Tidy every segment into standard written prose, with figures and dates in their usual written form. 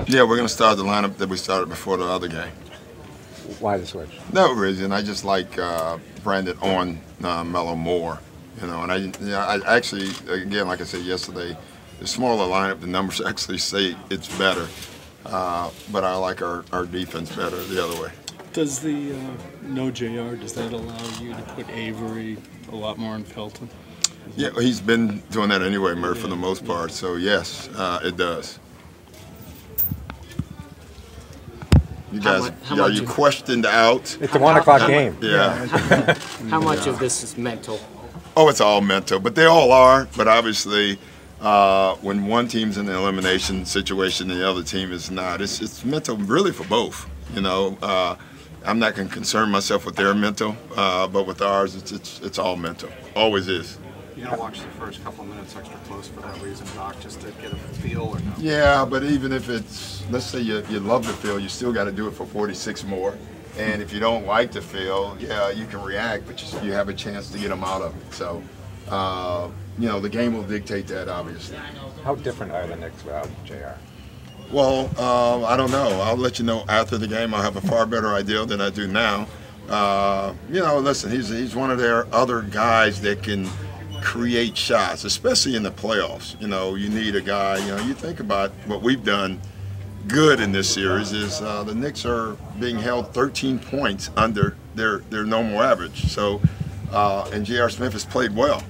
Yeah, we're going to start the lineup that we started before the other game. Why the switch? No reason. I just like Brandon on Melo more, and I actually, again, like I said yesterday, the smaller lineup, the numbers actually say it's better, but I like our defense better the other way. Does the no JR, does that allow you to put Avery a lot more in Felton? Yeah, he's been doing that anyway, Murph, for the most part. So yes, it does. You guys, are you questioned out? It's a 1 o'clock game. Yeah. How much of this is mental? Oh, it's all mental, but they all are. But obviously, when one team's in an elimination situation and the other team is not, it's mental really for both. You know, I'm not going to concern myself with their mental, but with ours, it's all mental. Always is. You don't watch the first couple minutes extra close for that reason, Doc, just to get a feel or no? Yeah, but even if it's, let's say you love the feel, you still got to do it for 46 more. And if you don't like the feel, yeah, you can react, but you have a chance to get them out of it. So, you know, the game will dictate that, obviously. How different are the Knicks without JR? Well, I don't know. I'll let you know after the game. I'll have a far better idea than I do now. You know, listen, he's one of their other guys that can create shots, especially in the playoffs. You know, you need a guy, you know, you think about what we've done good in this series is the Knicks are being held 13 points under their normal average. So, and J.R. Smith has played well,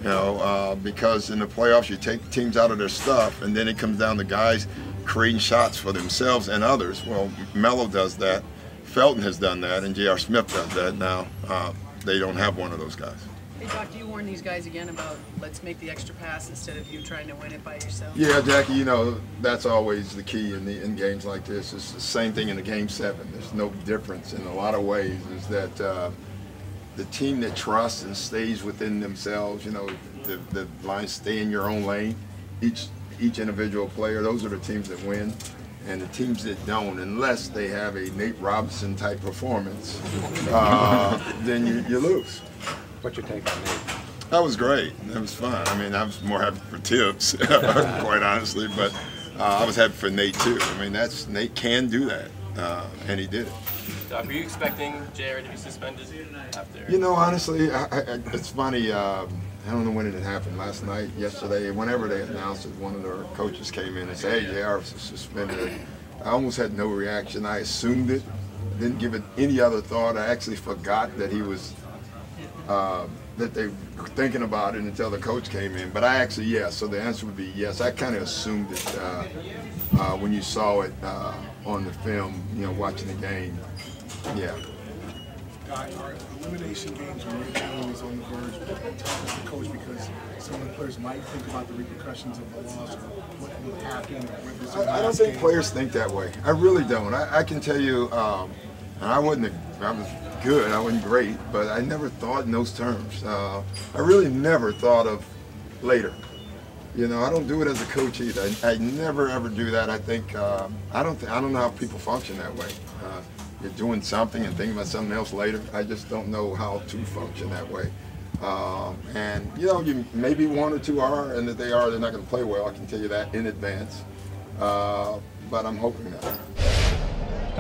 you know, because in the playoffs you take teams out of their stuff and then it comes down to guys creating shots for themselves and others. Well, Melo does that, Felton has done that, and J.R. Smith does that. Now, they don't have one of those guys. Hey, Doc, do you warn these guys again about let's make the extra pass instead of you trying to win it by yourself? Yeah, Jackie, you know, that's always the key in games like this. It's the same thing in the Game 7. There's no difference in a lot of ways, is that the team that trusts and stays within themselves, you know, the line stay in your own lane, each individual player, those are the teams that win. And the teams that don't, unless they have a Nate Robinson type performance, then you lose. What's your take on Nate? That was great. That was fun. I mean, I was more happy for Tibbs, quite honestly, but I was happy for Nate too. I mean, Nate can do that, and he did it. Doc, were you expecting JR to be suspended after? You know, honestly, it's funny. I don't know when it happened, last night, yesterday, whenever they announced it, one of their coaches came in and said, hey, JR was suspended. I almost had no reaction. I assumed it, didn't give it any other thought. I actually forgot that he was, that they were thinking about it until the coach came in. But I actually, yes, so the answer would be yes. I kind of assumed it when you saw it on the film, you know, watching the game. Yeah. Are elimination games when your team is on the verge of the coach because some of the players might think about the repercussions of the loss or what will happen? Or I don't think players think that way. I really don't. I can tell you, and I was good, I wasn't great, but I never thought in those terms. I really never thought of later. You know, I don't do it as a coach either. I never ever do that. I think I don't know how people function that way. You're doing something and thinking about something else later. I just don't know how to function that way. And you know, maybe one or two are, and that they're not going to play well. I can tell you that in advance. But I'm hoping not.